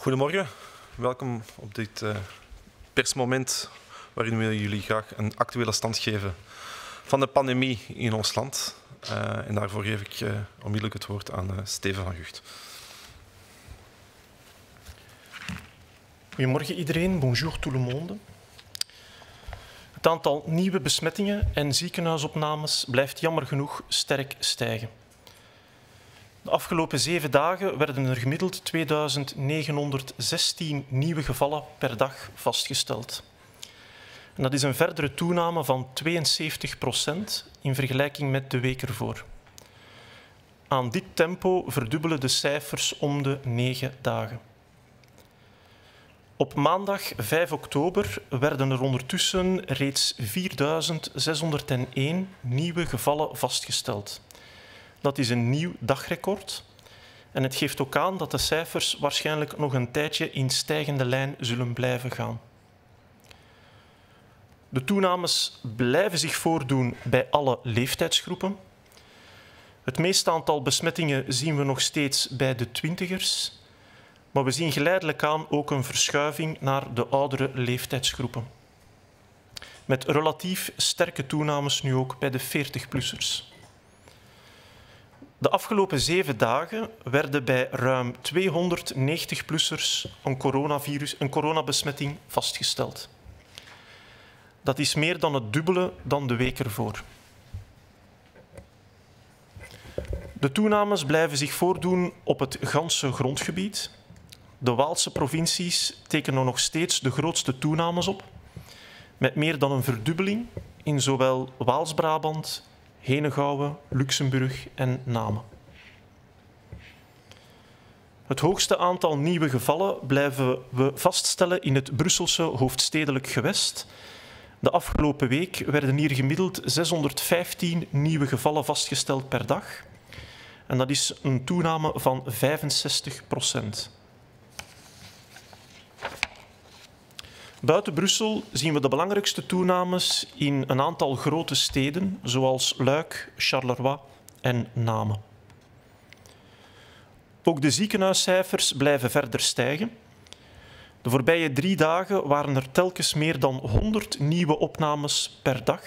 Goedemorgen, welkom op dit persmoment waarin we jullie graag een actuele stand geven van de pandemie in ons land. En daarvoor geef ik onmiddellijk het woord aan Steven van Gucht. Goedemorgen iedereen, bonjour tout le monde. Het aantal nieuwe besmettingen en ziekenhuisopnames blijft jammer genoeg sterk stijgen. De afgelopen 7 dagen werden er gemiddeld 2916 nieuwe gevallen per dag vastgesteld. En dat is een verdere toename van 72% in vergelijking met de week ervoor. Aan dit tempo verdubbelen de cijfers om de 9 dagen. Op maandag 5 oktober werden er ondertussen reeds 4601 nieuwe gevallen vastgesteld. Dat is een nieuw dagrecord en het geeft ook aan dat de cijfers waarschijnlijk nog een tijdje in stijgende lijn zullen blijven gaan. De toenames blijven zich voordoen bij alle leeftijdsgroepen. Het meeste aantal besmettingen zien we nog steeds bij de twintigers, maar we zien geleidelijk aan ook een verschuiving naar de oudere leeftijdsgroepen. Met relatief sterke toenames nu ook bij de 40-plussers. De afgelopen 7 dagen werden bij ruim 290-plussers een coronabesmetting vastgesteld. Dat is meer dan het dubbele dan de week ervoor. De toenames blijven zich voordoen op het ganse grondgebied. De Waalse provincies tekenen nog steeds de grootste toenames op, met meer dan een verdubbeling in zowel Waals-Brabant, Henegouwen, Luxemburg en Namen. Het hoogste aantal nieuwe gevallen blijven we vaststellen in het Brusselse hoofdstedelijk gewest. De afgelopen week werden hier gemiddeld 615 nieuwe gevallen vastgesteld per dag. En dat is een toename van 65%. Buiten Brussel zien we de belangrijkste toenames in een aantal grote steden, zoals Luik, Charleroi en Namen. Ook de ziekenhuiscijfers blijven verder stijgen. De voorbije 3 dagen waren er telkens meer dan 100 nieuwe opnames per dag.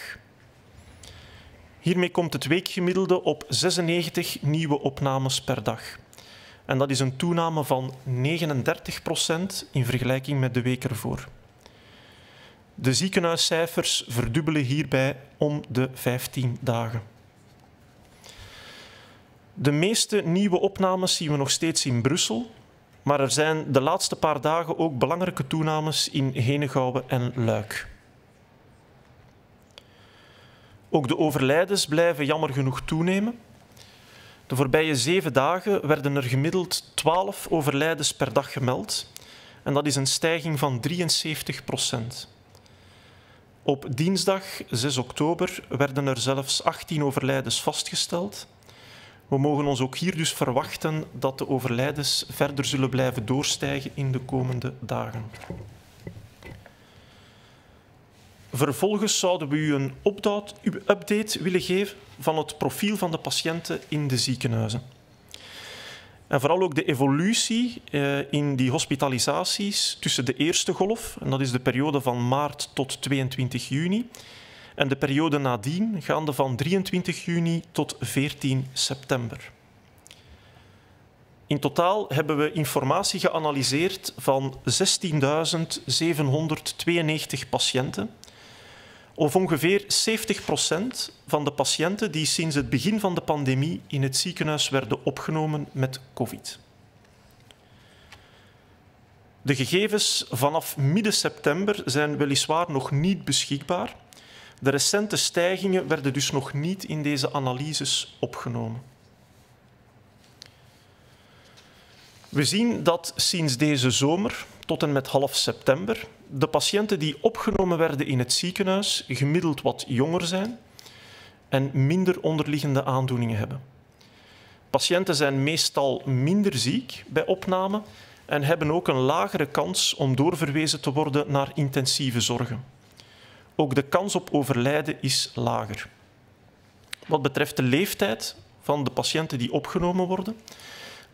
Hiermee komt het weekgemiddelde op 96 nieuwe opnames per dag. En dat is een toename van 39% in vergelijking met de week ervoor. De ziekenhuiscijfers verdubbelen hierbij om de 15 dagen. De meeste nieuwe opnames zien we nog steeds in Brussel, maar er zijn de laatste paar dagen ook belangrijke toenames in Henegouwen en Luik. Ook de overlijdens blijven jammer genoeg toenemen. De voorbije 7 dagen werden er gemiddeld 12 overlijdens per dag gemeld en dat is een stijging van 73%. Op dinsdag 6 oktober werden er zelfs 18 overlijdens vastgesteld. We mogen ons ook hier dus verwachten dat de overlijdens verder zullen blijven doorstijgen in de komende dagen. Vervolgens zouden we u een update willen geven van het profiel van de patiënten in de ziekenhuizen. En vooral ook de evolutie in die hospitalisaties tussen de eerste golf, en dat is de periode van maart tot 22 juni, en de periode nadien, gaande van 23 juni tot 14 september. In totaal hebben we informatie geanalyseerd van 16.792 patiënten, of ongeveer 70% van de patiënten die sinds het begin van de pandemie in het ziekenhuis werden opgenomen met COVID. De gegevens vanaf midden september zijn weliswaar nog niet beschikbaar. De recente stijgingen werden dus nog niet in deze analyses opgenomen. We zien dat sinds deze zomer tot en met half september de patiënten die opgenomen werden in het ziekenhuis gemiddeld wat jonger zijn en minder onderliggende aandoeningen hebben. Patiënten zijn meestal minder ziek bij opname en hebben ook een lagere kans om doorverwezen te worden naar intensieve zorgen. Ook de kans op overlijden is lager. Wat betreft de leeftijd van de patiënten die opgenomen worden,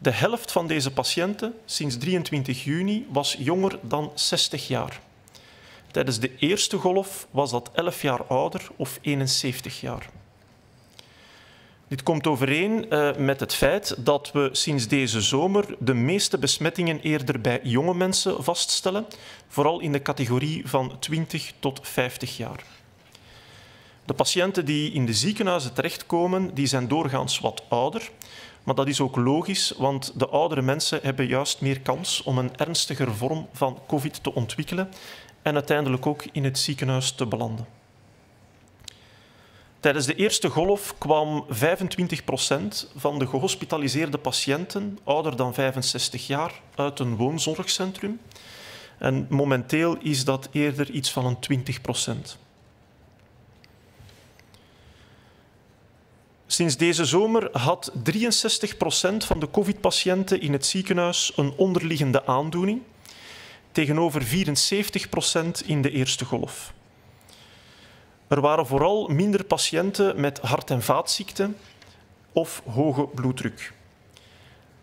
De helft van deze patiënten sinds 23 juni was jonger dan 60 jaar. Tijdens de eerste golf was dat 11 jaar ouder of 71 jaar. Dit komt overeen met het feit dat we sinds deze zomer de meeste besmettingen eerder bij jonge mensen vaststellen, vooral in de categorie van 20 tot 50 jaar. De patiënten die in de ziekenhuizen terechtkomen, die zijn doorgaans wat ouder, maar dat is ook logisch, want de oudere mensen hebben juist meer kans om een ernstiger vorm van COVID te ontwikkelen en uiteindelijk ook in het ziekenhuis te belanden. Tijdens de eerste golf kwam 25% van de gehospitaliseerde patiënten ouder dan 65 jaar uit een woonzorgcentrum. En momenteel is dat eerder iets van een 20%. Sinds deze zomer had 63% van de COVID-patiënten in het ziekenhuis een onderliggende aandoening, tegenover 74% in de eerste golf. Er waren vooral minder patiënten met hart- en vaatziekten of hoge bloeddruk.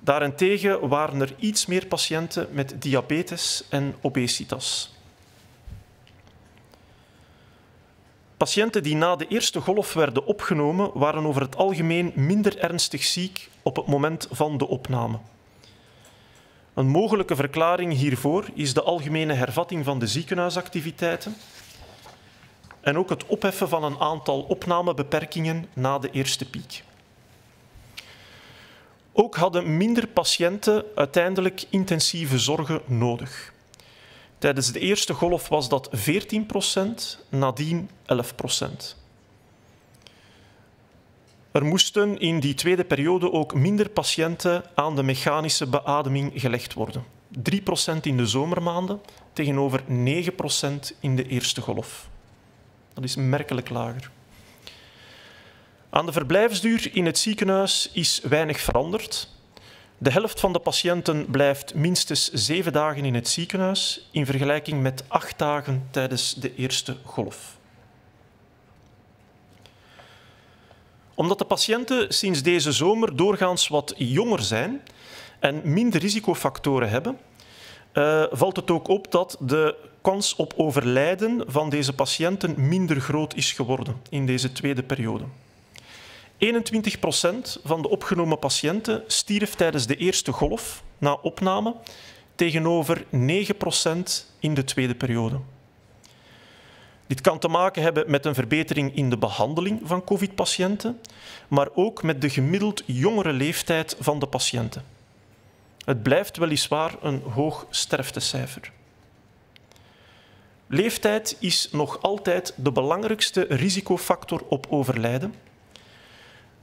Daarentegen waren er iets meer patiënten met diabetes en obesitas. Patiënten die na de eerste golf werden opgenomen, waren over het algemeen minder ernstig ziek op het moment van de opname. Een mogelijke verklaring hiervoor is de algemene hervatting van de ziekenhuisactiviteiten en ook het opheffen van een aantal opnamebeperkingen na de eerste piek. Ook hadden minder patiënten uiteindelijk intensieve zorgen nodig. Tijdens de eerste golf was dat 14%, nadien 11%. Er moesten in die tweede periode ook minder patiënten aan de mechanische beademing gelegd worden. 3% in de zomermaanden tegenover 9% in de eerste golf. Dat is merkelijk lager. Aan de verblijfsduur in het ziekenhuis is weinig veranderd. De helft van de patiënten blijft minstens 7 dagen in het ziekenhuis in vergelijking met 8 dagen tijdens de eerste golf. Omdat de patiënten sinds deze zomer doorgaans wat jonger zijn en minder risicofactoren hebben, valt het ook op dat de kans op overlijden van deze patiënten minder groot is geworden in deze tweede periode. 21% van de opgenomen patiënten stierf tijdens de eerste golf na opname, tegenover 9% in de tweede periode. Dit kan te maken hebben met een verbetering in de behandeling van COVID-patiënten, maar ook met de gemiddeld jongere leeftijd van de patiënten. Het blijft weliswaar een hoog sterftecijfer. Leeftijd is nog altijd de belangrijkste risicofactor op overlijden.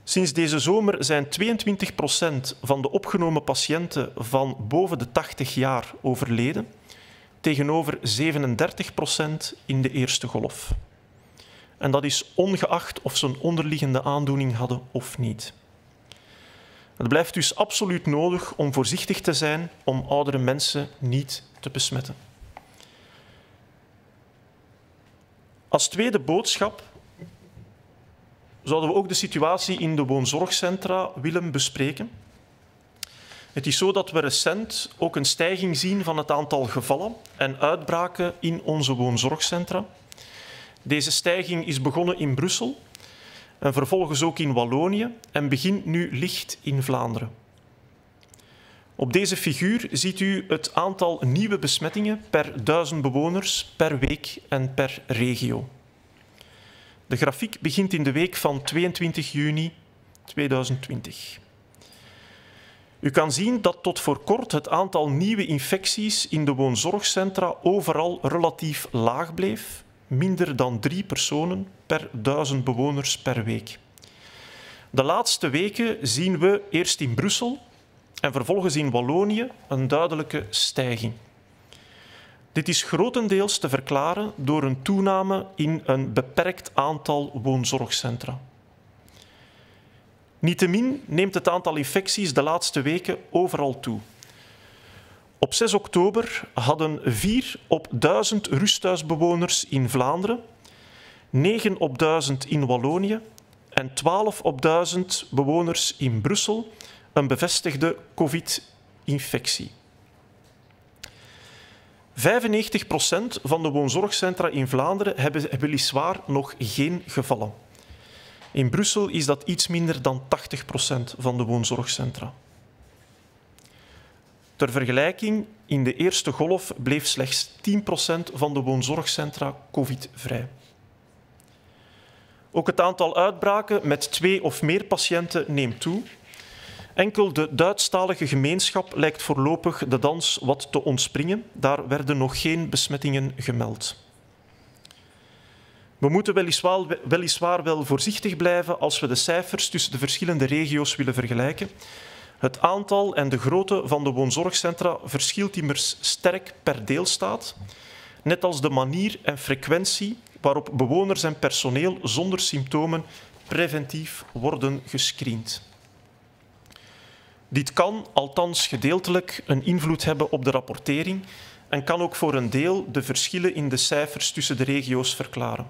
Sinds deze zomer zijn 22% van de opgenomen patiënten van boven de 80 jaar overleden, tegenover 37% in de eerste golf. En dat is ongeacht of ze een onderliggende aandoening hadden of niet. Het blijft dus absoluut nodig om voorzichtig te zijn om oudere mensen niet te besmetten. Als tweede boodschap zouden we ook de situatie in de woonzorgcentra willen bespreken. Het is zo dat we recent ook een stijging zien van het aantal gevallen en uitbraken in onze woonzorgcentra. Deze stijging is begonnen in Brussel en vervolgens ook in Wallonië en begint nu licht in Vlaanderen. Op deze figuur ziet u het aantal nieuwe besmettingen per 1000 bewoners per week en per regio. De grafiek begint in de week van 22 juni 2020. U kan zien dat tot voor kort het aantal nieuwe infecties in de woonzorgcentra overal relatief laag bleef, minder dan 3 personen per 1000 bewoners per week. De laatste weken zien we eerst in Brussel en vervolgens in Wallonië een duidelijke stijging. Dit is grotendeels te verklaren door een toename in een beperkt aantal woonzorgcentra. Niettemin neemt het aantal infecties de laatste weken overal toe. Op 6 oktober hadden 4 op 1000 rusthuisbewoners in Vlaanderen, 9 op 1000 in Wallonië en 12 op 1000 bewoners in Brussel een bevestigde COVID-infectie. 95% van de woonzorgcentra in Vlaanderen hebben weliswaar nog geen gevallen. In Brussel is dat iets minder dan 80% van de woonzorgcentra. Ter vergelijking, in de eerste golf bleef slechts 10% van de woonzorgcentra COVID-vrij. Ook het aantal uitbraken met 2 of meer patiënten neemt toe. Enkel de Duitsstalige gemeenschap lijkt voorlopig de dans wat te ontspringen. Daar werden nog geen besmettingen gemeld. We moeten weliswaar wel voorzichtig blijven als we de cijfers tussen de verschillende regio's willen vergelijken. Het aantal en de grootte van de woonzorgcentra verschilt immers sterk per deelstaat, net als de manier en frequentie waarop bewoners en personeel zonder symptomen preventief worden gescreend. Dit kan, althans gedeeltelijk, een invloed hebben op de rapportering en kan ook voor een deel de verschillen in de cijfers tussen de regio's verklaren.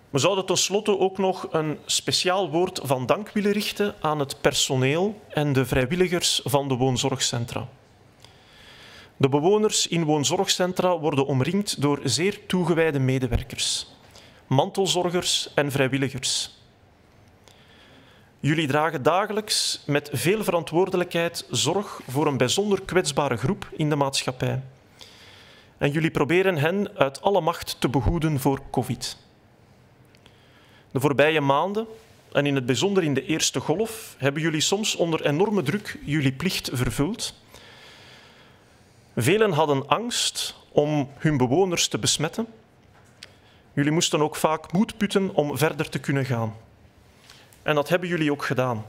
We zouden tenslotte ook nog een speciaal woord van dank willen richten aan het personeel en de vrijwilligers van de woonzorgcentra. De bewoners in woonzorgcentra worden omringd door zeer toegewijde medewerkers, mantelzorgers en vrijwilligers. Jullie dragen dagelijks met veel verantwoordelijkheid zorg voor een bijzonder kwetsbare groep in de maatschappij. En jullie proberen hen uit alle macht te behoeden voor COVID. De voorbije maanden, en in het bijzonder in de eerste golf, hebben jullie soms onder enorme druk jullie plicht vervuld. Velen hadden angst om hun bewoners te besmetten. Jullie moesten ook vaak moed putten om verder te kunnen gaan. En dat hebben jullie ook gedaan.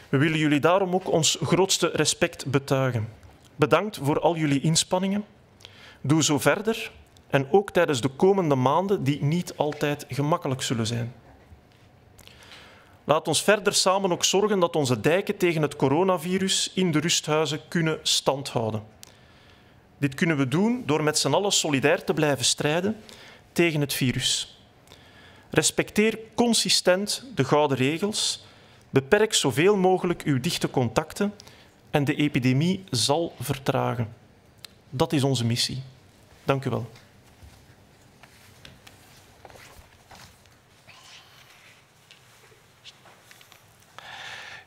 We willen jullie daarom ook ons grootste respect betuigen. Bedankt voor al jullie inspanningen. Doe zo verder en ook tijdens de komende maanden die niet altijd gemakkelijk zullen zijn. Laat ons verder samen ook zorgen dat onze dijken tegen het coronavirus in de rusthuizen kunnen standhouden. Dit kunnen we doen door met z'n allen solidair te blijven strijden tegen het virus. Respecteer consistent de gouden regels, beperk zoveel mogelijk uw dichte contacten en de epidemie zal vertragen. Dat is onze missie. Dank u wel.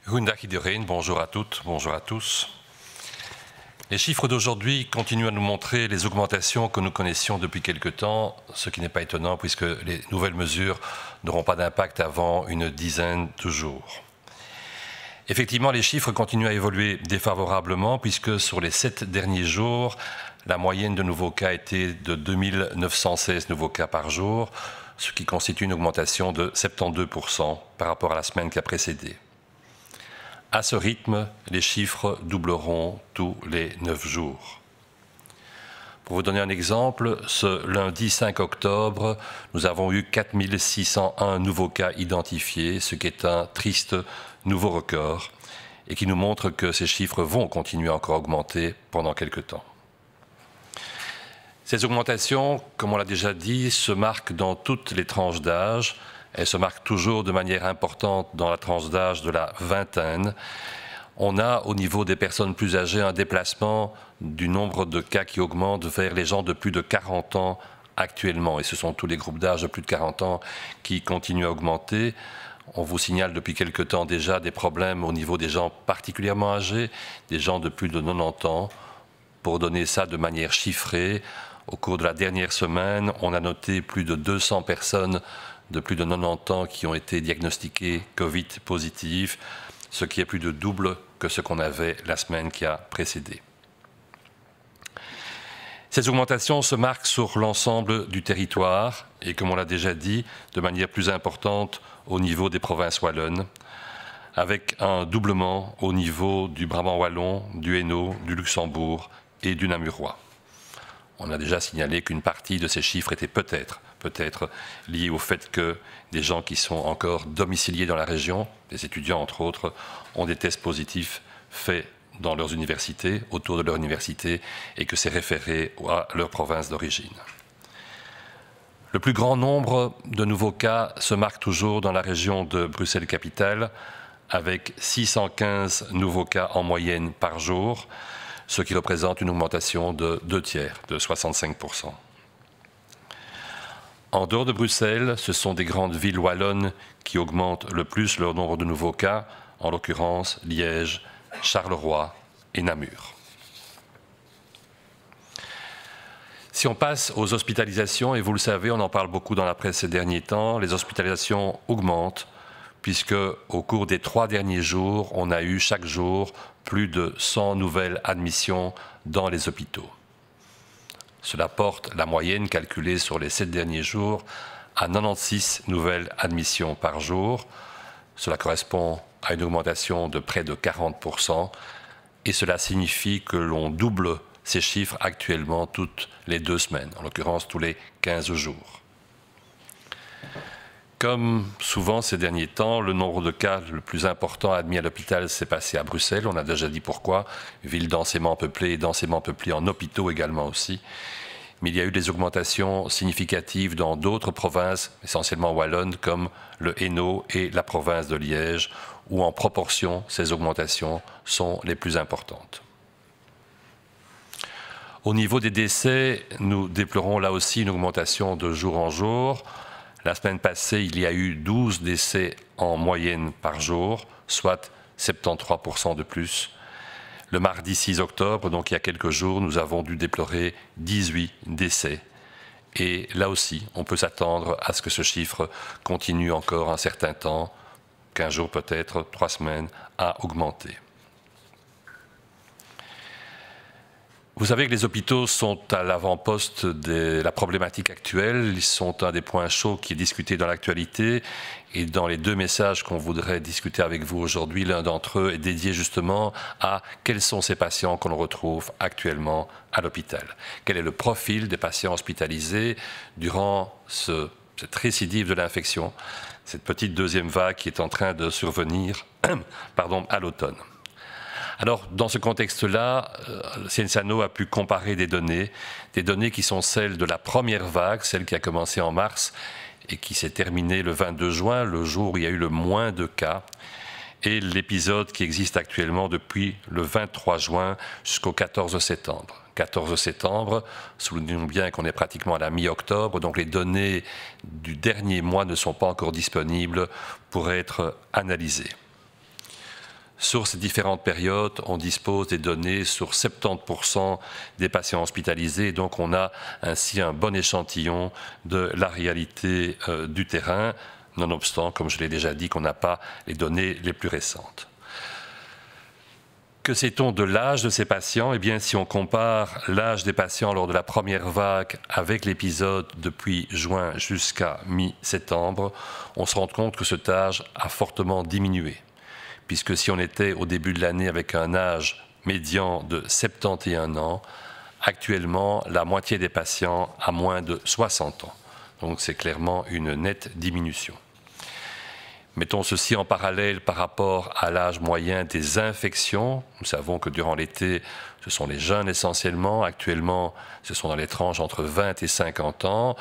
Goedendag iedereen, bonjour à toutes, bonjour à tous. Les chiffres d'aujourd'hui continuent à nous montrer les augmentations que nous connaissions depuis quelque temps, ce qui n'est pas étonnant puisque les nouvelles mesures n'auront pas d'impact avant une dizaine de jours. Effectivement, les chiffres continuent à évoluer défavorablement puisque sur les 7 derniers jours, la moyenne de nouveaux cas était de 2916 nouveaux cas par jour, ce qui constitue une augmentation de 72% par rapport à la semaine qui a précédé. À ce rythme, les chiffres doubleront tous les 9 jours. Pour vous donner un exemple, ce lundi 5 octobre, nous avons eu 4601 nouveaux cas identifiés, ce qui est un triste nouveau record et qui nous montre que ces chiffres vont continuer encore à augmenter pendant quelques temps. Ces augmentations, comme on l'a déjà dit, se marquent dans toutes les tranches d'âge. Elles se marquent toujours de manière importante dans la tranche d'âge de la vingtaine. On a, au niveau des personnes plus âgées, un déplacement du nombre de cas qui augmente vers les gens de plus de 40 ans actuellement. Et ce sont tous les groupes d'âge de plus de 40 ans qui continuent à augmenter. On vous signale depuis quelque temps déjà des problèmes au niveau des gens particulièrement âgés, des gens de plus de 90 ans. Pour donner ça de manière chiffrée, au cours de la dernière semaine, on a noté plus de 200 personnes de plus de 90 ans qui ont été diagnostiqués Covid positifs, ce qui est plus de double que ce qu'on avait la semaine qui a précédé. Ces augmentations se marquent sur l'ensemble du territoire et, comme on l'a déjà dit, de manière plus importante au niveau des provinces wallonnes, avec un doublement au niveau du Brabant wallon, du Hainaut, du Luxembourg et du Namurois. On a déjà signalé qu'une partie de ces chiffres était peut-être liée au fait que des gens qui sont encore domiciliés dans la région, des étudiants entre autres, ont des tests positifs faits dans leurs universités, autour de leur université, et que c'est référé à leur province d'origine. Le plus grand nombre de nouveaux cas se marque toujours dans la région de Bruxelles-Capitale, avec 615 nouveaux cas en moyenne par jour, ce qui représente une augmentation de 2 tiers, de 65%. En dehors de Bruxelles, ce sont des grandes villes wallonnes qui augmentent le plus leur nombre de nouveaux cas, en l'occurrence Liège, Charleroi et Namur. Si on passe aux hospitalisations, et vous le savez, on en parle beaucoup dans la presse ces derniers temps, les hospitalisations augmentent, puisque au cours des 3 derniers jours, on a eu chaque jour plus de 100 nouvelles admissions dans les hôpitaux. Cela porte la moyenne calculée sur les 7 derniers jours à 96 nouvelles admissions par jour. Cela correspond à une augmentation de près de 40%, et cela signifie que l'on double ces chiffres actuellement toutes les 2 semaines, en l'occurrence tous les 15 jours. Comme souvent ces derniers temps, le nombre de cas le plus important admis à l'hôpital s'est passé à Bruxelles. On a déjà dit pourquoi, ville densément peuplée et densément peuplée en hôpitaux également aussi. Mais il y a eu des augmentations significatives dans d'autres provinces, essentiellement wallonnes, comme le Hainaut et la province de Liège, où en proportion, ces augmentations sont les plus importantes. Au niveau des décès, nous déplorons là aussi une augmentation de jour en jour. La semaine passée, il y a eu 12 décès en moyenne par jour, soit 73% de plus. Le mardi 6 octobre, donc il y a quelques jours, nous avons dû déplorer 18 décès. Et là aussi, on peut s'attendre à ce que ce chiffre continue encore un certain temps, 15 jours peut-être, 3 semaines, à augmenter. Vous savez que les hôpitaux sont à l'avant-poste de la problématique actuelle. Ils sont un des points chauds qui est discuté dans l'actualité. Et dans les 2 messages qu'on voudrait discuter avec vous aujourd'hui, l'un d'entre eux est dédié justement à quels sont ces patients qu'on retrouve actuellement à l'hôpital. Quel est le profil des patients hospitalisés durant cette récidive de l'infection, cette petite 2e vague qui est en train de survenir à l'automne. Alors, dans ce contexte-là, Scienziano a pu comparer des données qui sont celles de la première vague, celle qui a commencé en mars et qui s'est terminée le 22 juin, le jour où il y a eu le moins de cas, et l'épisode qui existe actuellement depuis le 23 juin jusqu'au 14 septembre. 14 septembre, soulignons bien qu'on est pratiquement à la mi-octobre, donc les données du dernier mois ne sont pas encore disponibles pour être analysées. Sur ces différentes périodes, on dispose des données sur 70% des patients hospitalisés, donc on a ainsi un bon échantillon de la réalité du terrain, nonobstant, comme je l'ai déjà dit, qu'on n'a pas les données les plus récentes. Que sait-on de l'âge de ces patients? Eh bien, si on compare l'âge des patients lors de la première vague avec l'épisode depuis juin jusqu'à mi-septembre, on se rend compte que cet âge a fortement diminué. Puisque si on était au début de l'année avec un âge médian de 71 ans, actuellement, la moitié des patients a moins de 60 ans. Donc c'est clairement une nette diminution. Mettons ceci en parallèle par rapport à l'âge moyen des infections. Nous savons que durant l'été, ce sont les jeunes essentiellement. Actuellement, ce sont dans les tranches entre 20 et 50 ans.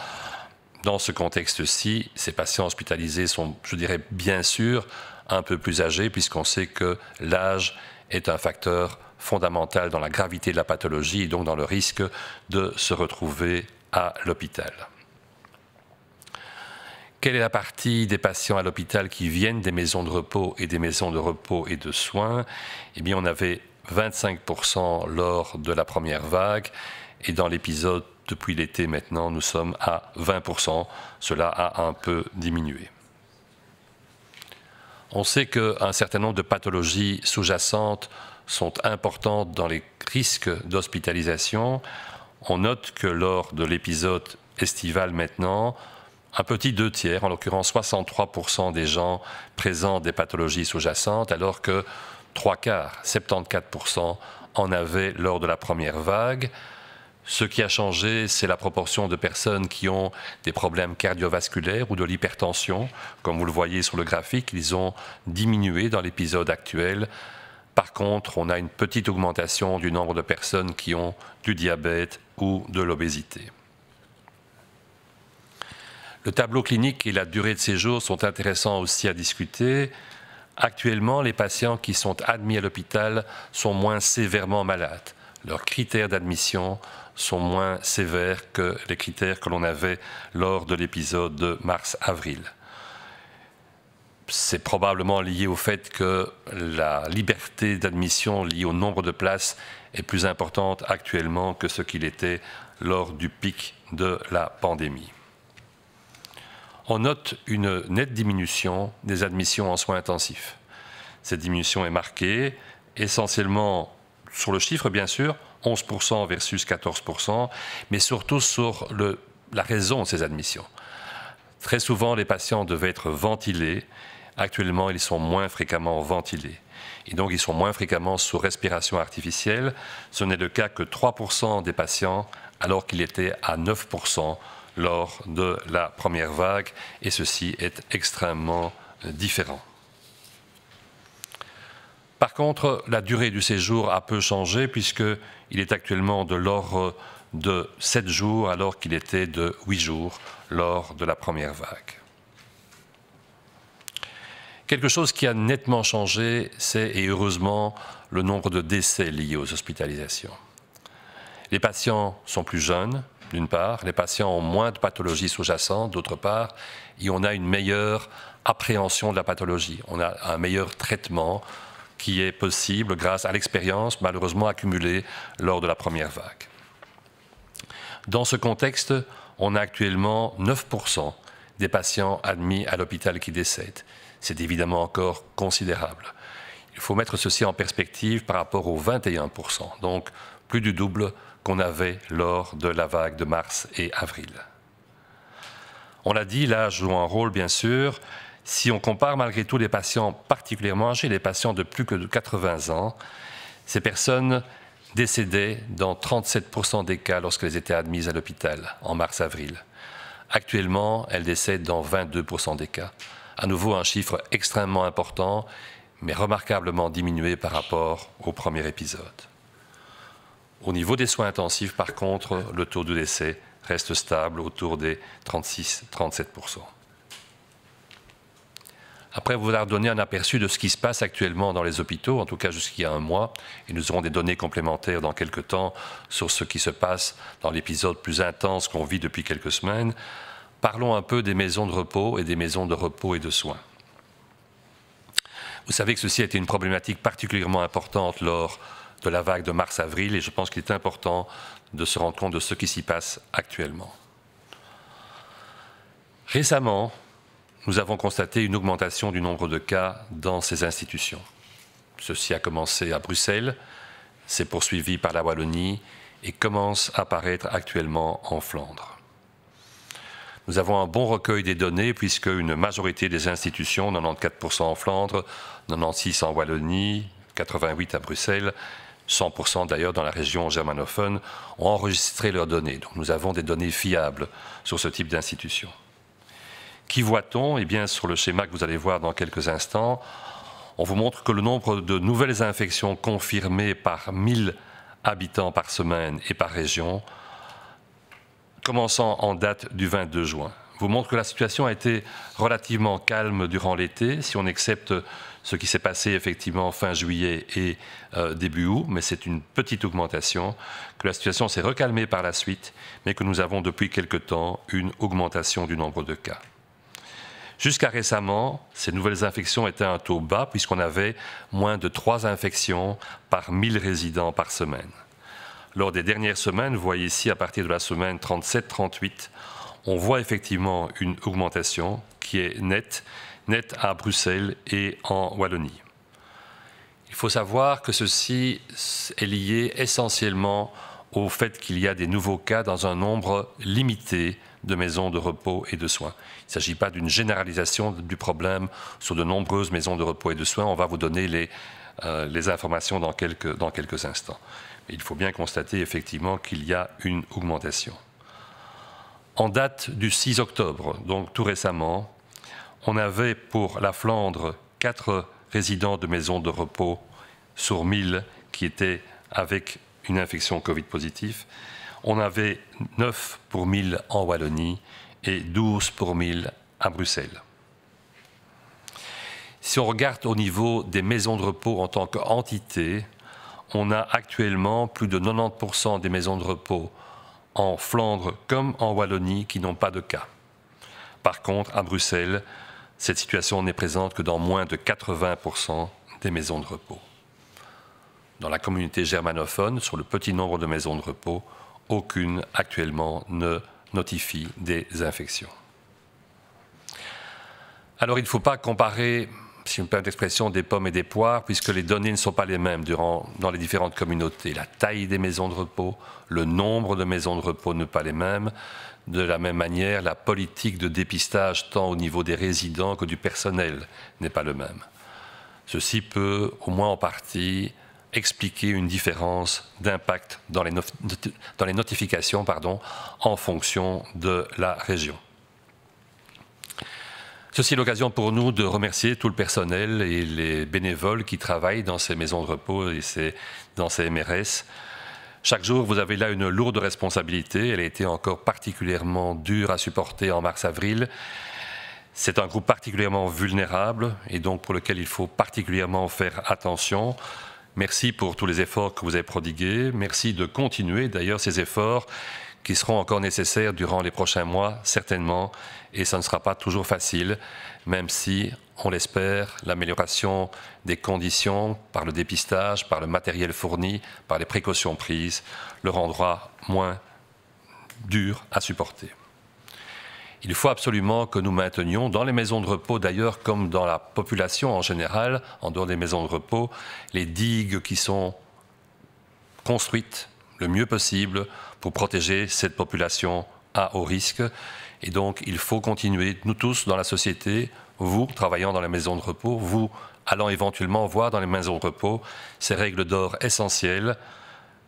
Dans ce contexte-ci, ces patients hospitalisés sont, je dirais, bien sûr, un peu plus âgés, puisqu'on sait que l'âge est un facteur fondamental dans la gravité de la pathologie et donc dans le risque de se retrouver à l'hôpital. Quelle est la partie des patients à l'hôpital qui viennent des maisons de repos et des maisons de repos et de soins? Eh bien, on avait 25% lors de la première vague, et dans l'épisode depuis l'été maintenant, nous sommes à 20%. Cela a un peu diminué. On sait qu'un certain nombre de pathologies sous-jacentes sont importantes dans les risques d'hospitalisation. On note que lors de l'épisode estival maintenant, un petit 2 tiers, en l'occurrence 63% des gens présentent des pathologies sous-jacentes, alors que 3 quarts, 74%, en avaient lors de la première vague. Ce qui a changé, c'est la proportion de personnes qui ont des problèmes cardiovasculaires ou de l'hypertension. Comme vous le voyez sur le graphique, ils ont diminué dans l'épisode actuel. Par contre, on a une petite augmentation du nombre de personnes qui ont du diabète ou de l'obésité. Le tableau clinique et la durée de séjour sont intéressants aussi à discuter. Actuellement, les patients qui sont admis à l'hôpital sont moins sévèrement malades. Leurs critères d'admission sont moins sévères que les critères que l'on avait lors de l'épisode de mars-avril. C'est probablement lié au fait que la liberté d'admission liée au nombre de places est plus importante actuellement que ce qu'il était lors du pic de la pandémie. On note une nette diminution des admissions en soins intensifs. Cette diminution est marquée essentiellement sur le chiffre, bien sûr, 11% versus 14%, mais surtout sur la raison de ces admissions. Très souvent, les patients devaient être ventilés. Actuellement, ils sont moins fréquemment ventilés. Et donc, ils sont moins fréquemment sous respiration artificielle. Ce n'est le cas que 3% des patients, alors qu'il était à 9% lors de la première vague. Et ceci est extrêmement différent. Par contre, la durée du séjour a peu changé puisqu'il est actuellement de l'ordre de 7 jours alors qu'il était de 8 jours lors de la première vague. Quelque chose qui a nettement changé, c'est, et heureusement, le nombre de décès liés aux hospitalisations. Les patients sont plus jeunes, d'une part, les patients ont moins de pathologies sous-jacentes, d'autre part, et on a une meilleure appréhension de la pathologie, on a un meilleur traitement qui est possible grâce à l'expérience malheureusement accumulée lors de la première vague. Dans ce contexte, on a actuellement 9% des patients admis à l'hôpital qui décèdent. C'est évidemment encore considérable. Il faut mettre ceci en perspective par rapport aux 21%, donc plus du double qu'on avait lors de la vague de mars et avril. On l'a dit, l'âge joue un rôle bien sûr. Si on compare malgré tout les patients particulièrement âgés, les patients de plus que de 80 ans, ces personnes décédaient dans 37% des cas lorsqu'elles étaient admises à l'hôpital en mars-avril. Actuellement, elles décèdent dans 22% des cas. À nouveau, un chiffre extrêmement important, mais remarquablement diminué par rapport au premier épisode. Au niveau des soins intensifs, par contre, le taux de décès reste stable autour des 36-37%. Après vous avoir donné un aperçu de ce qui se passe actuellement dans les hôpitaux, en tout cas jusqu'il y a un mois, et nous aurons des données complémentaires dans quelques temps sur ce qui se passe dans l'épisode plus intense qu'on vit depuis quelques semaines, parlons un peu des maisons de repos et des maisons de repos et de soins. Vous savez que ceci a été une problématique particulièrement importante lors de la vague de mars-avril et je pense qu'il est important de se rendre compte de ce qui s'y passe actuellement. Récemment, nous avons constaté une augmentation du nombre de cas dans ces institutions. Ceci a commencé à Bruxelles, s'est poursuivi par la Wallonie et commence à apparaître actuellement en Flandre. Nous avons un bon recueil des données puisque une majorité des institutions, 94% en Flandre, 96% en Wallonie, 88% à Bruxelles, 100% d'ailleurs dans la région germanophone, ont enregistré leurs données. Donc nous avons des données fiables sur ce type d'institutions. Qui voit-on? Eh bien, sur le schéma que vous allez voir dans quelques instants, on vous montre que le nombre de nouvelles infections confirmées par 1000 habitants par semaine et par région, commençant en date du 22 juin, vous montre que la situation a été relativement calme durant l'été, si on accepte ce qui s'est passé effectivement fin juillet et début août, mais c'est une petite augmentation, que la situation s'est recalmée par la suite, mais que nous avons depuis quelque temps une augmentation du nombre de cas. Jusqu'à récemment, ces nouvelles infections étaient à un taux bas puisqu'on avait moins de 3 infections par 1000 résidents par semaine. Lors des dernières semaines, vous voyez ici à partir de la semaine 37-38, on voit effectivement une augmentation qui est nette à Bruxelles et en Wallonie. Il faut savoir que ceci est lié essentiellement au fait qu'il y a des nouveaux cas dans un nombre limité de maisons de repos et de soins. Il ne s'agit pas d'une généralisation du problème sur de nombreuses maisons de repos et de soins. On va vous donner les informations dans quelques instants. Mais il faut bien constater effectivement qu'il y a une augmentation. En date du 6 octobre, donc tout récemment, on avait pour la Flandre 4 résidents de maisons de repos sur 1000 qui étaient avec une infection Covid positive. On avait 9 pour 1000 en Wallonie et 12 pour 1000 à Bruxelles. Si on regarde au niveau des maisons de repos en tant qu'entité, on a actuellement plus de 90% des maisons de repos en Flandre comme en Wallonie qui n'ont pas de cas. Par contre, à Bruxelles, cette situation n'est présente que dans moins de 80% des maisons de repos. Dans la communauté germanophone, sur le petit nombre de maisons de repos, aucune actuellement ne notifie des infections. Alors il ne faut pas comparer, si je me permets l'expression, des pommes et des poires, puisque les données ne sont pas les mêmes dans les différentes communautés. La taille des maisons de repos, le nombre de maisons de repos ne sont pas les mêmes. De la même manière, la politique de dépistage, tant au niveau des résidents que du personnel, n'est pas le même. Ceci peut, au moins en partie, expliquer une différence d'impact dans les notifications en fonction de la région. Ceci est l'occasion pour nous de remercier tout le personnel et les bénévoles qui travaillent dans ces maisons de repos et dans ces MRS. Chaque jour, vous avez là une lourde responsabilité. Elle a été encore particulièrement dure à supporter en mars-avril. C'est un groupe particulièrement vulnérable et donc pour lequel il faut particulièrement faire attention. Merci pour tous les efforts que vous avez prodigués. Merci de continuer d'ailleurs ces efforts qui seront encore nécessaires durant les prochains mois, certainement, et ça ne sera pas toujours facile, même si, on l'espère, l'amélioration des conditions par le dépistage, par le matériel fourni, par les précautions prises, le rendra moins dur à supporter. Il faut absolument que nous maintenions, dans les maisons de repos d'ailleurs, comme dans la population en général, en dehors des maisons de repos, les digues qui sont construites le mieux possible pour protéger cette population à haut risque. Et donc, il faut continuer, nous tous dans la société, vous travaillant dans les maisons de repos, vous allant éventuellement voir dans les maisons de repos, ces règles d'or essentielles,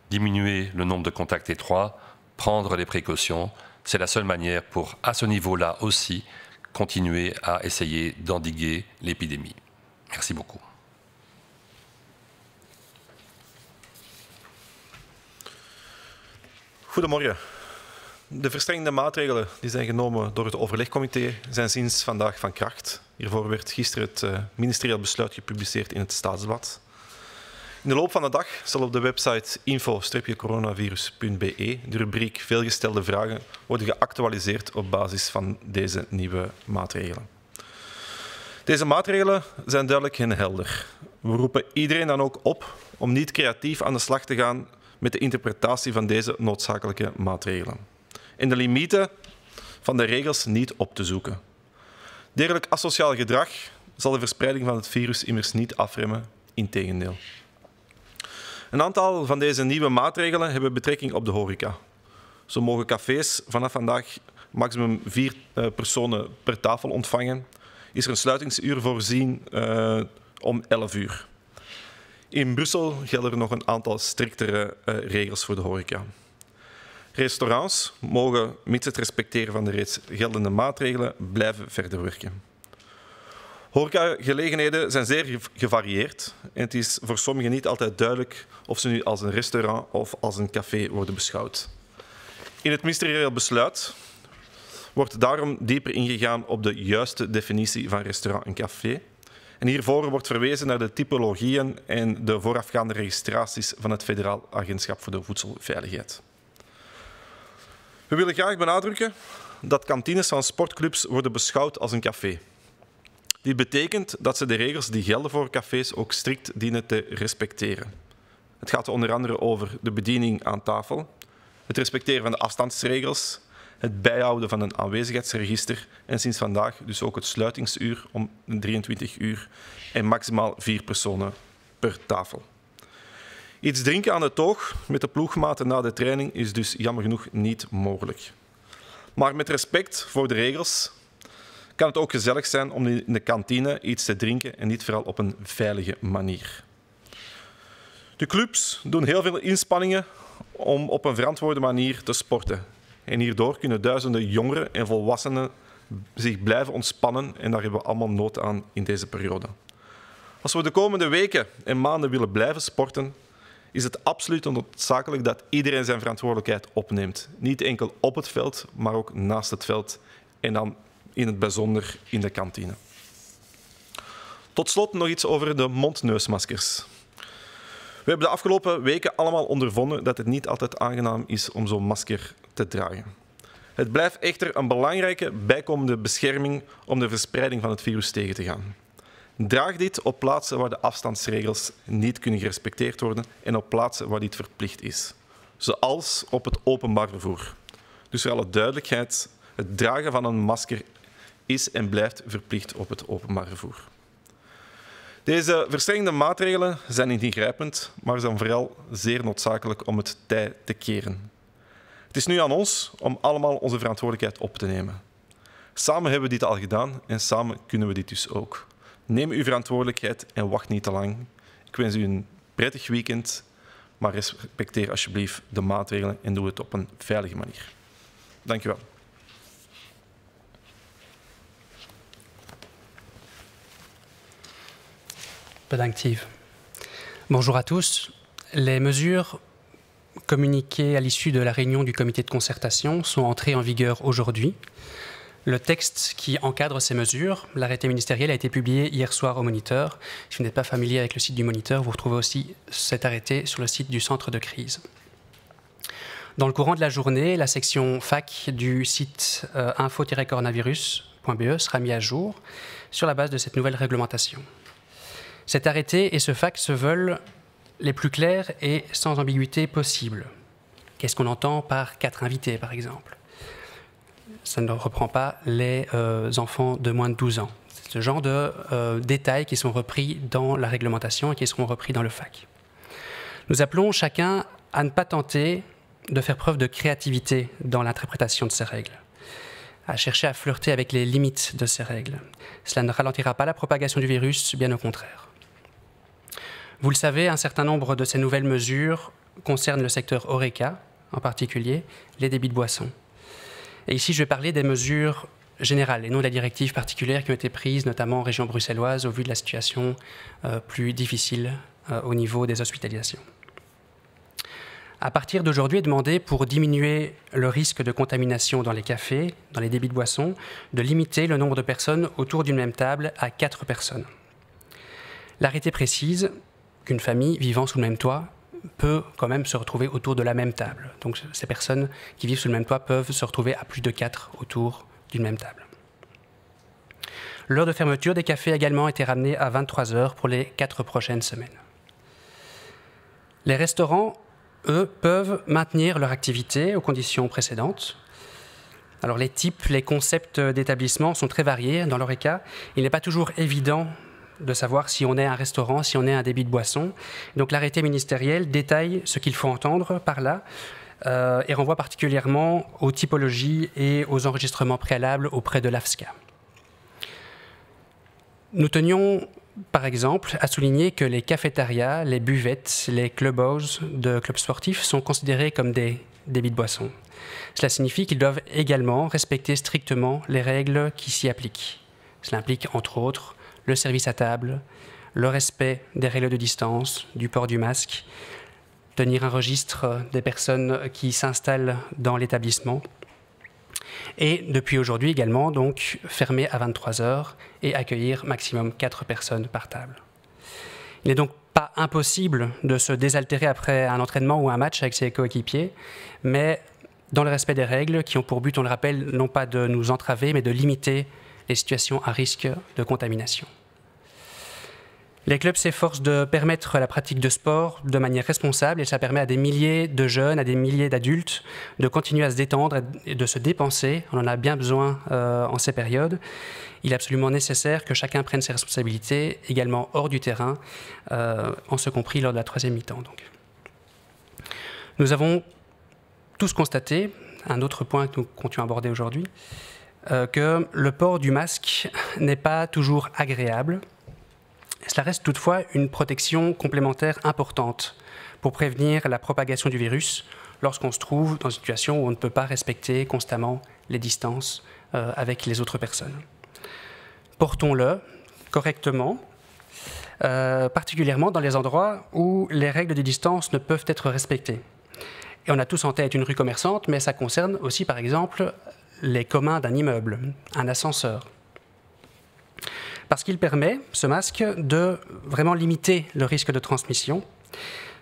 diminuer le nombre de contacts étroits, prendre les précautions. C'est la seule manière pour, à ce niveau-là aussi, continuer à essayer d'endiguer l'épidémie. Merci beaucoup. Goedemorgen. De verstrengende maatregelen die zijn genomen door het overlegcomité zijn sinds vandaag van kracht. Hiervoor werd gisteren het ministerieel besluit gepubliceerd in het Staatsblad. In de loop van de dag zal op de website info-coronavirus.be de rubriek veelgestelde vragen worden geactualiseerd op basis van deze nieuwe maatregelen. Deze maatregelen zijn duidelijk en helder. We roepen iedereen dan ook op om niet creatief aan de slag te gaan met de interpretatie van deze noodzakelijke maatregelen. En de limieten van de regels niet op te zoeken. Dergelijk asociaal gedrag zal de verspreiding van het virus immers niet afremmen, integendeel. Een aantal van deze nieuwe maatregelen hebben betrekking op de horeca. Zo mogen cafés vanaf vandaag maximum 4 personen per tafel ontvangen. Is er een sluitingsuur voorzien om 11 uur. In Brussel gelden er nog een aantal striktere regels voor de horeca. Restaurants mogen, mits het respecteren van de reeds geldende maatregelen, blijven verder werken. Horecagelegenheden zijn zeer gevarieerd en het is voor sommigen niet altijd duidelijk of ze nu als een restaurant of als een café worden beschouwd. In het ministerieel besluit wordt daarom dieper ingegaan op de juiste definitie van restaurant en café. En hiervoor wordt verwezen naar de typologieën en de voorafgaande registraties van het Federaal Agentschap voor de Voedselveiligheid. We willen graag benadrukken dat kantines van sportclubs worden beschouwd als een café. Dit betekent dat ze de regels die gelden voor cafés ook strikt dienen te respecteren. Het gaat onder andere over de bediening aan tafel, het respecteren van de afstandsregels, het bijhouden van een aanwezigheidsregister en sinds vandaag dus ook het sluitingsuur om 23 uur en maximaal 4 personen per tafel. Iets drinken aan de toog met de ploegmaten na de training is dus jammer genoeg niet mogelijk. Maar met respect voor de regels kan het ook gezellig zijn om in de kantine iets te drinken en niet vooral op een veilige manier. De clubs doen heel veel inspanningen om op een verantwoorde manier te sporten. En hierdoor kunnen duizenden jongeren en volwassenen zich blijven ontspannen en daar hebben we allemaal nood aan in deze periode. Als we de komende weken en maanden willen blijven sporten, is het absoluut noodzakelijk dat iedereen zijn verantwoordelijkheid opneemt. Niet enkel op het veld, maar ook naast het veld en dan in het bijzonder in de kantine. Tot slot nog iets over de mond-neusmaskers. We hebben de afgelopen weken allemaal ondervonden dat het niet altijd aangenaam is om zo'n masker te dragen. Het blijft echter een belangrijke bijkomende bescherming om de verspreiding van het virus tegen te gaan. Draag dit op plaatsen waar de afstandsregels niet kunnen gerespecteerd worden en op plaatsen waar dit verplicht is, zoals op het openbaar vervoer. Dus voor alle duidelijkheid, het dragen van een masker is en blijft verplicht op het openbaar vervoer. Deze verstrengende maatregelen zijn niet ingrijpend, maar zijn vooral zeer noodzakelijk om het tij te keren. Het is nu aan ons om allemaal onze verantwoordelijkheid op te nemen. Samen hebben we dit al gedaan en samen kunnen we dit dus ook. Neem uw verantwoordelijkheid en wacht niet te lang. Ik wens u een prettig weekend, maar respecteer alsjeblieft de maatregelen en doe het op een veilige manier. Dank u wel. Bedankt Yves. Bonjour à tous. Les mesures communiquées à l'issue de la réunion du comité de concertation sont entrées en vigueur aujourd'hui. Le texte qui encadre ces mesures, l'arrêté ministériel, a été publié hier soir au Moniteur. Si vous n'êtes pas familier avec le site du Moniteur, vous retrouvez aussi cet arrêté sur le site du centre de crise. Dans le courant de la journée, la section FAQ du site info-coronavirus.be sera mise à jour sur la base de cette nouvelle réglementation. Cet arrêté et ce FAQ se veulent les plus clairs et sans ambiguïté possible. Qu'est-ce qu'on entend par 4 invités, par exemple? Ça ne reprend pas les enfants de moins de 12 ans. C'est ce genre de détails qui sont repris dans la réglementation et qui seront repris dans le FAQ. Nous appelons chacun à ne pas tenter de faire preuve de créativité dans l'interprétation de ces règles, à chercher à flirter avec les limites de ces règles. Cela ne ralentira pas la propagation du virus, bien au contraire. Vous le savez, un certain nombre de ces nouvelles mesures concernent le secteur HoReCa, en particulier les débits de boissons. Et ici, je vais parler des mesures générales et non des directives particulières qui ont été prises, notamment en région bruxelloise, au vu de la situation plus difficile au niveau des hospitalisations. À partir d'aujourd'hui, est demandé, pour diminuer le risque de contamination dans les cafés, dans les débits de boissons, de limiter le nombre de personnes autour d'une même table à 4 personnes. L'arrêté précise qu'une famille vivant sous le même toit peut quand même se retrouver autour de la même table. Donc ces personnes qui vivent sous le même toit peuvent se retrouver à plus de 4 autour d'une même table. L'heure de fermeture des cafés a également été ramenée à 23 heures pour les 4 prochaines semaines. Les restaurants, eux, peuvent maintenir leur activité aux conditions précédentes. Alors les types, les concepts d'établissement sont très variés. Dans l'HoReCa, il n'est pas toujours évident de savoir si on est un restaurant, si on est un débit de boisson. Donc l'arrêté ministériel détaille ce qu'il faut entendre par là et renvoie particulièrement aux typologies et aux enregistrements préalables auprès de l'AFSCA. Nous tenions par exemple à souligner que les cafétérias, les buvettes, les clubhouses de clubs sportifs sont considérés comme des débits de boisson. Cela signifie qu'ils doivent également respecter strictement les règles qui s'y appliquent. Cela implique entre autres le service à table, le respect des règles de distance, du port du masque, tenir un registre des personnes qui s'installent dans l'établissement et depuis aujourd'hui également donc fermer à 23 heures et accueillir maximum 4 personnes par table. Il n'est donc pas impossible de se désaltérer après un entraînement ou un match avec ses coéquipiers, mais dans le respect des règles qui ont pour but, on le rappelle, non pas de nous entraver, mais de limiter les situations à risque de contamination. Les clubs s'efforcent de permettre la pratique de sport de manière responsable et ça permet à des milliers de jeunes, à des milliers d'adultes de continuer à se détendre et de se dépenser. On en a bien besoin en ces périodes. Il est absolument nécessaire que chacun prenne ses responsabilités, également hors du terrain, en ce compris lors de la 3e mi-temps. Donc. Nous avons tous constaté, un autre point que nous comptions aborder aujourd'hui, que le port du masque n'est pas toujours agréable. Cela reste toutefois une protection complémentaire importante pour prévenir la propagation du virus lorsqu'on se trouve dans une situation où on ne peut pas respecter constamment les distances avec les autres personnes. Portons-le correctement, particulièrement dans les endroits où les règles de distance ne peuvent être respectées. Et on a tous en tête une rue commerçante, mais ça concerne aussi par exemple les communs d'un immeuble, un ascenseur. Parce qu'il permet, ce masque, de vraiment limiter le risque de transmission.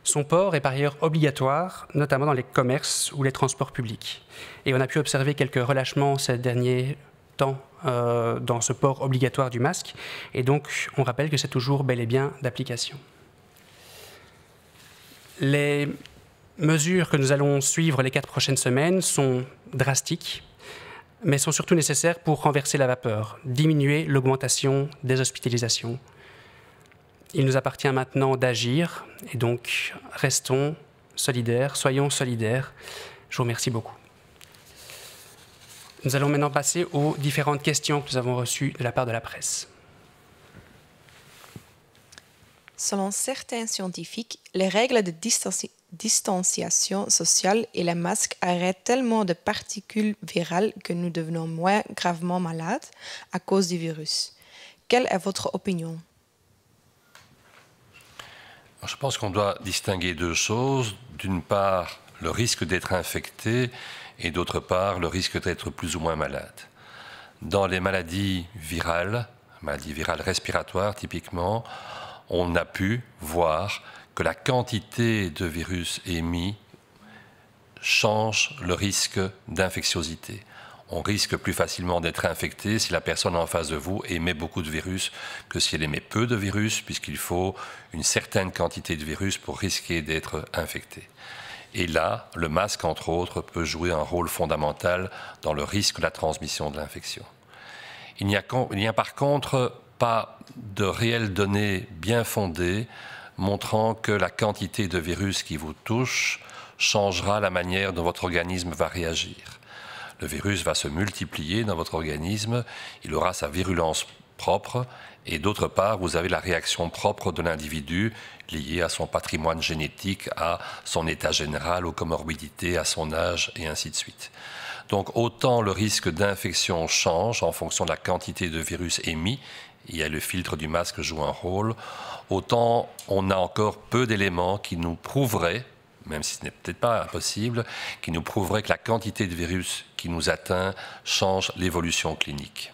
Son port est par ailleurs obligatoire, notamment dans les commerces ou les transports publics. Et on a pu observer quelques relâchements ces derniers temps dans ce port obligatoire du masque. Et donc, on rappelle que c'est toujours bel et bien d'application. Les mesures que nous allons suivre les 4 prochaines semaines sont drastiques, mais sont surtout nécessaires pour renverser la vapeur, diminuer l'augmentation des hospitalisations. Il nous appartient maintenant d'agir, et donc restons solidaires, soyons solidaires. Je vous remercie beaucoup. Nous allons maintenant passer aux différentes questions que nous avons reçues de la part de la presse. Selon certains scientifiques, les règles de distanciation sociale et les masques arrêtent tellement de particules virales que nous devenons moins gravement malades à cause du virus. Quelle est votre opinion? Je pense qu'on doit distinguer 2 choses. D'une part, le risque d'être infecté et d'autre part, le risque d'être plus ou moins malade. Dans les maladies virales respiratoires typiquement, on a pu voir que la quantité de virus émis change le risque d'infectiosité. On risque plus facilement d'être infecté si la personne en face de vous émet beaucoup de virus que si elle émet peu de virus, puisqu'il faut une certaine quantité de virus pour risquer d'être infecté. Et là, le masque, entre autres, peut jouer un rôle fondamental dans le risque de la transmission de l'infection. Il n'y a par contre pas de réelles données bien fondées montrant que la quantité de virus qui vous touche changera la manière dont votre organisme va réagir. Le virus va se multiplier dans votre organisme, il aura sa virulence propre et d'autre part, vous avez la réaction propre de l'individu liée à son patrimoine génétique, à son état général, aux comorbidités, à son âge et ainsi de suite. Donc autant le risque d'infection change en fonction de la quantité de virus émis, et le filtre du masque joue un rôle, autant on a encore peu d'éléments qui nous prouveraient, même si ce n'est peut-être pas impossible, qui nous prouveraient que la quantité de virus qui nous atteint change l'évolution clinique.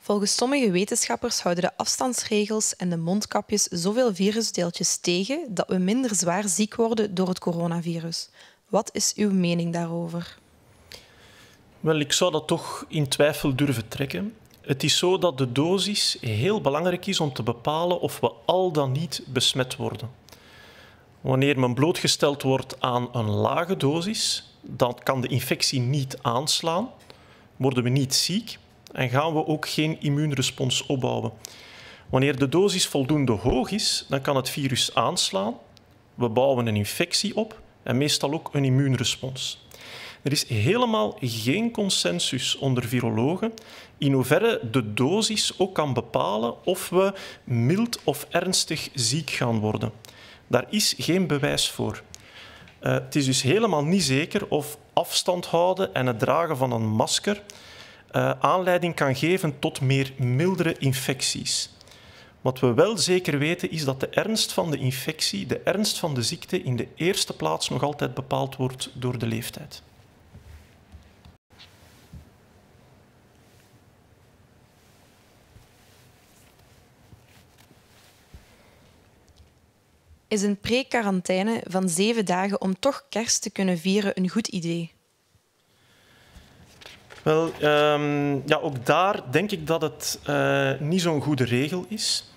Volgens sommige wetenschappers houden de afstandsregels en de mondkapjes zoveel virusdeeltjes tegen dat we minder zwaar ziek worden door het coronavirus. Wat is uw mening daarover? Wel, ik zou dat toch in twijfel durven trekken. Het is zo dat de dosis heel belangrijk is om te bepalen of we al dan niet besmet worden. Wanneer men blootgesteld wordt aan een lage dosis, dan kan de infectie niet aanslaan, worden we niet ziek en gaan we ook geen immuunrespons opbouwen. Wanneer de dosis voldoende hoog is, dan kan het virus aanslaan, we bouwen een infectie op en meestal ook een immuunrespons. Er is helemaal geen consensus onder virologen in hoeverre de dosis ook kan bepalen of we mild of ernstig ziek gaan worden. Daar is geen bewijs voor. Het is dus helemaal niet zeker of afstand houden en het dragen van een masker aanleiding kan geven tot meer mildere infecties. Wat we wel zeker weten is dat de ernst van de infectie, de ernst van de ziekte in de eerste plaats nog altijd bepaald wordt door de leeftijd. Is een pre-quarantaine van 7 dagen om toch kerst te kunnen vieren een goed idee? Wel, ja, ook daar denk ik dat het niet zo'n goede regel is.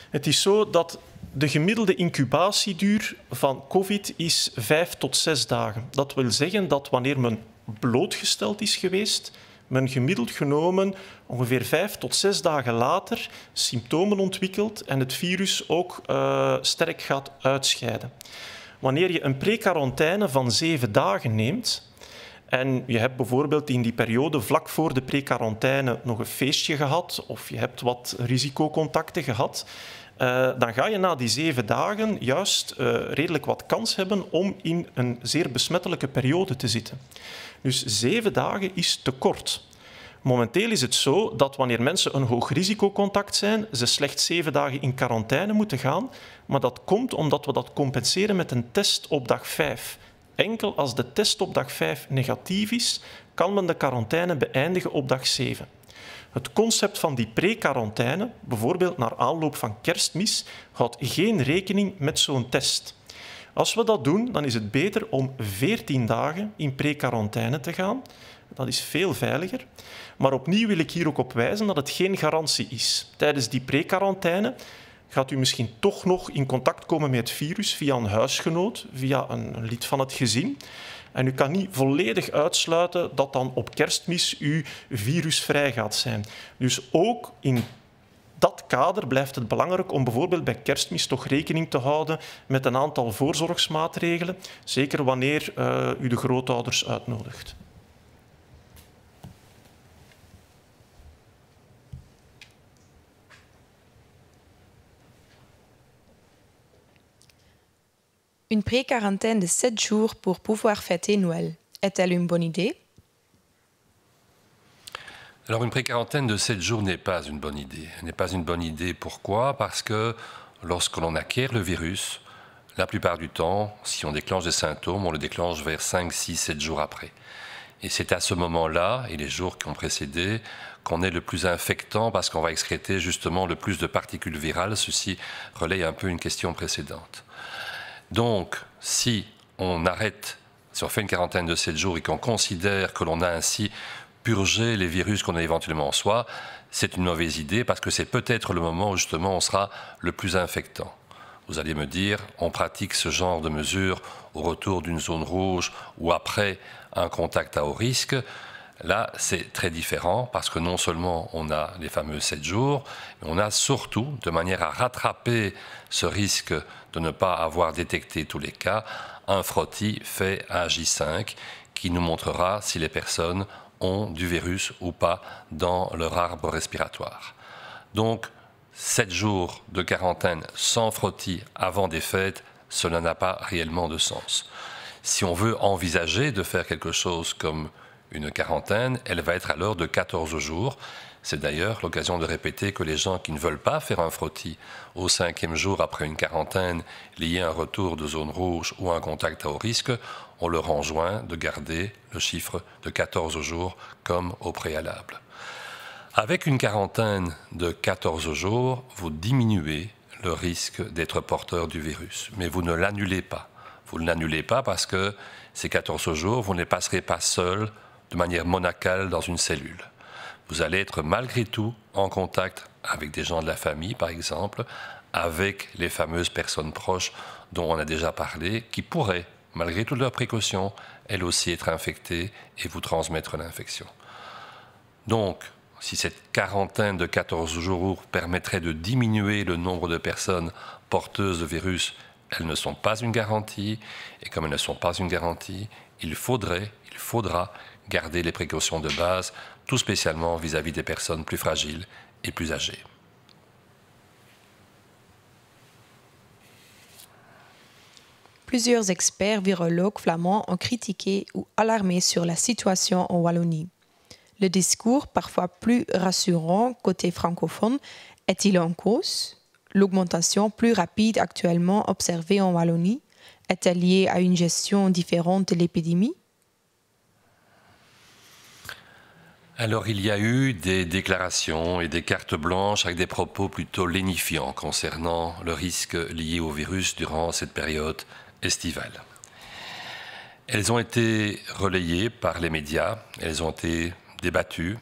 Het is zo dat de gemiddelde incubatieduur van COVID is 5 tot 6 dagen. Dat wil zeggen dat wanneer men blootgesteld is geweest, men gemiddeld genomen ongeveer 5 tot 6 dagen later symptomen ontwikkelt en het virus ook sterk gaat uitscheiden. Wanneer je een pre-quarantaine van 7 dagen neemt en je hebt bijvoorbeeld in die periode vlak voor de pre-quarantaine nog een feestje gehad of je hebt wat risicocontacten gehad, dan ga je na die 7 dagen juist redelijk wat kans hebben om in een zeer besmettelijke periode te zitten. Dus 7 dagen is te kort. Momenteel is het zo dat wanneer mensen een hoog risicocontact zijn, ze slechts 7 dagen in quarantaine moeten gaan, maar dat komt omdat we dat compenseren met een test op dag 5. Enkel als de test op dag 5 negatief is, kan men de quarantaine beëindigen op dag 7. Het concept van die pre-quarantaine, bijvoorbeeld naar aanloop van Kerstmis, houdt geen rekening met zo'n test. Als we dat doen, dan is het beter om 14 dagen in pre-quarantaine te gaan. Dat is veel veiliger. Maar opnieuw wil ik hier ook op wijzen dat het geen garantie is. Tijdens die pre-quarantaine gaat u misschien toch nog in contact komen met het virus via een huisgenoot, via een lid van het gezin. En u kan niet volledig uitsluiten dat dan op Kerstmis u virusvrij gaat zijn. Dus ook in dat kader blijft het belangrijk om bijvoorbeeld bij Kerstmis toch rekening te houden met een aantal voorzorgsmaatregelen, zeker wanneer u de grootouders uitnodigt. Une pré-quarantaine de 7 jours pour pouvoir fêter Noël, est-elle une bonne idée? Alors une pré-quarantaine de 7 jours n'est pas une bonne idée. N'est pas une bonne idée, pourquoi? Parce que lorsque l'on acquiert le virus, la plupart du temps, si on déclenche des symptômes, on le déclenche vers 5, 6, 7 jours après. Et c'est à ce moment-là, et les jours qui ont précédé, qu'on est le plus infectant parce qu'on va excréter justement le plus de particules virales. Ceci relaye un peu une question précédente. Donc, si on fait une quarantaine de 7 jours et qu'on considère que l'on a ainsi purgé les virus qu'on a éventuellement en soi, c'est une mauvaise idée parce que c'est peut-être le moment où justement on sera le plus infectant. Vous allez me dire, on pratique ce genre de mesures au retour d'une zone rouge ou après un contact à haut risque. Là, c'est très différent parce que non seulement on a les fameux 7 jours, mais on a surtout, de manière à rattraper ce risque de ne pas avoir détecté tous les cas, un frottis fait à J5 qui nous montrera si les personnes ont du virus ou pas dans leur arbre respiratoire. Donc, 7 jours de quarantaine sans frottis avant des fêtes, cela n'a pas réellement de sens. Si on veut envisager de faire quelque chose comme une quarantaine, elle va être alors de 14 jours. C'est d'ailleurs l'occasion de répéter que les gens qui ne veulent pas faire un frottis au 5e jour après une quarantaine liée à un retour de zone rouge ou à un contact à haut risque, on leur enjoint de garder le chiffre de 14 jours comme au préalable. Avec une quarantaine de 14 jours, vous diminuez le risque d'être porteur du virus, mais vous ne l'annulez pas. Vous ne l'annulez pas parce que ces 14 jours, vous ne les passerez pas seul de manière monacale dans une cellule. Vous allez être malgré tout en contact avec des gens de la famille, par exemple, avec les fameuses personnes proches dont on a déjà parlé, qui pourraient, malgré toutes leurs précautions, elles aussi être infectées et vous transmettre l'infection. Donc, si cette quarantaine de 14 jours permettrait de diminuer le nombre de personnes porteuses de virus, elles ne sont pas une garantie. Et comme elles ne sont pas une garantie, il faudra garder les précautions de base, tout spécialement vis-à-vis des personnes plus fragiles et plus âgées. Plusieurs experts virologues flamands ont critiqué ou alarmé sur la situation en Wallonie. Le discours, parfois plus rassurant côté francophone, est-il en cause? L'augmentation plus rapide actuellement observée en Wallonie est-elle liée à une gestion différente de l'épidémie? Alors il y a eu des déclarations et des cartes blanches avec des propos plutôt lénifiants concernant le risque lié au virus durant cette période estivale. Elles ont été relayées par les médias, elles ont été débattues.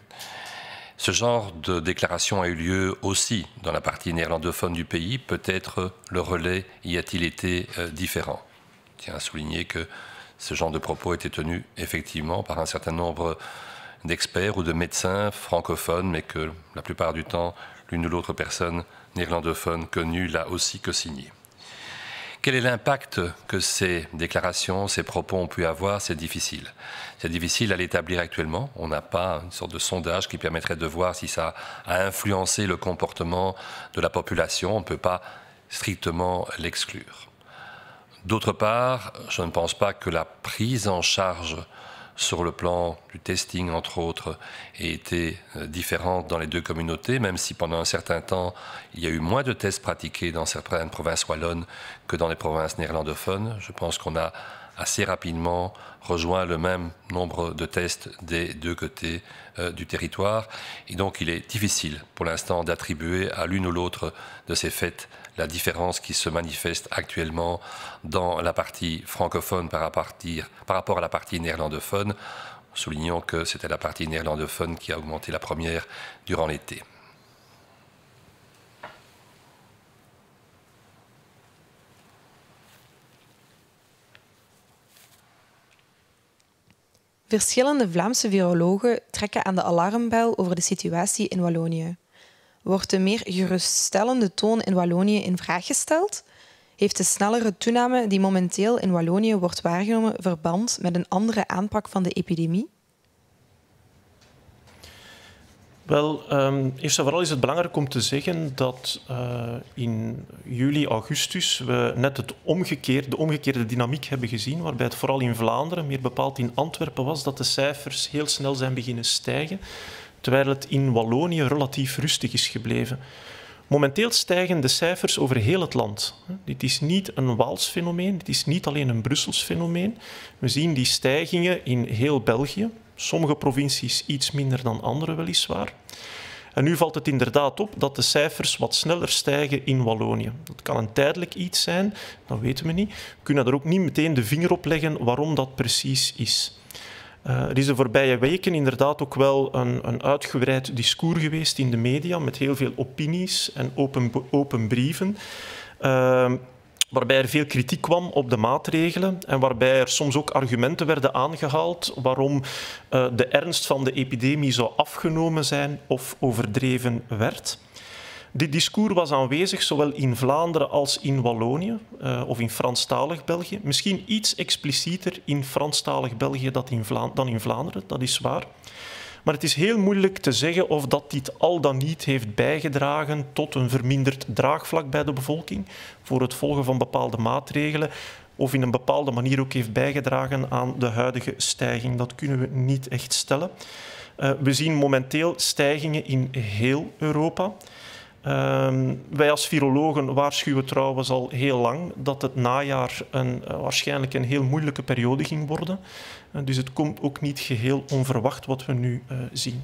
Ce genre de déclaration a eu lieu aussi dans la partie néerlandophone du pays. Peut-être le relais y a-t-il été différent. Je tiens à souligner que ce genre de propos était tenu effectivement par un certain nombre d'experts ou de médecins francophones, mais que la plupart du temps, l'une ou l'autre personne néerlandophone connue l'a aussi co-signé. Quel est l'impact que ces déclarations, ces propos ont pu avoir? C'est difficile. C'est difficile à l'établir actuellement. On n'a pas une sorte de sondage qui permettrait de voir si ça a influencé le comportement de la population. On ne peut pas strictement l'exclure. D'autre part, je ne pense pas que la prise en charge sur le plan du testing, entre autres, ait été différente dans les deux communautés, même si pendant un certain temps, il y a eu moins de tests pratiqués dans certaines provinces wallonnes que dans les provinces néerlandophones. Je pense qu'on a assez rapidement rejoint le même nombre de tests des deux côtés du territoire. Et donc, il est difficile pour l'instant d'attribuer à l'une ou l'autre de ces fêtes la différence qui se manifeste actuellement dans la partie francophone par rapport à la partie néerlandophone, soulignant que c'était la partie néerlandophone qui a augmenté la première durant l'été. Verschillende Vlaamse virologen trekken aan de alarmbel over de situatie in Wallonië. Wordt de meer geruststellende toon in Wallonië in vraag gesteld? Heeft de snellere toename die momenteel in Wallonië wordt waargenomen verband met een andere aanpak van de epidemie? Wel, eerst en vooral is het belangrijk om te zeggen dat in juli, augustus we net de omgekeerde dynamiek hebben gezien, waarbij het vooral in Vlaanderen, meer bepaald in Antwerpen was, dat de cijfers heel snel zijn beginnen stijgen, terwijl het in Wallonië relatief rustig is gebleven. Momenteel stijgen de cijfers over heel het land. Dit is niet een Waals fenomeen, dit is niet alleen een Brussels fenomeen. We zien die stijgingen in heel België. Sommige provincies iets minder dan andere weliswaar. En nu valt het inderdaad op dat de cijfers wat sneller stijgen in Wallonië. Dat kan een tijdelijk iets zijn, dat weten we niet. We kunnen er ook niet meteen de vinger op leggen waarom dat precies is. Er is de voorbije weken inderdaad ook wel een uitgebreid discours geweest in de media met heel veel opinies en open brieven. Waarbij er veel kritiek kwam op de maatregelen en waarbij er soms ook argumenten werden aangehaald waarom de ernst van de epidemie zou afgenomen zijn of overdreven werd. Dit discours was aanwezig zowel in Vlaanderen als in Wallonië of in Franstalig België. Misschien iets explicieter in Franstalig België dan in Vlaanderen, dat is waar. Maar het is heel moeilijk te zeggen of dat dit al dan niet heeft bijgedragen tot een verminderd draagvlak bij de bevolking voor het volgen van bepaalde maatregelen of in een bepaalde manier ook heeft bijgedragen aan de huidige stijging. Dat kunnen we niet echt stellen. We zien momenteel stijgingen in heel Europa. Wij als virologen waarschuwen trouwens al heel lang dat het najaar waarschijnlijk een heel moeilijke periode ging worden. Dus het komt ook niet geheel onverwacht wat we nu zien.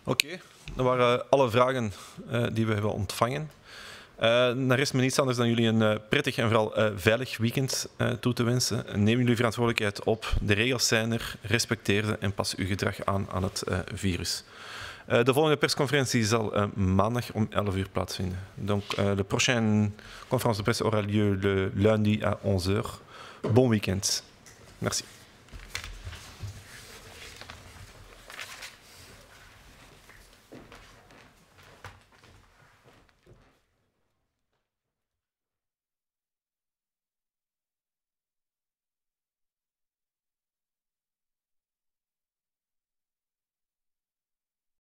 Oké, dat waren alle vragen die we hebben ontvangen. Dan rest me niets anders dan jullie een prettig en vooral veilig weekend toe te wensen. Neem jullie verantwoordelijkheid op. De regels zijn er. Respecteer ze en pas uw gedrag aan het virus. De volgende persconferentie zal maandag om 11 uur plaatsvinden. Donc, de prochaine conférence de presse aura lieu le lundi à 11 h. Bon week-end. Merci.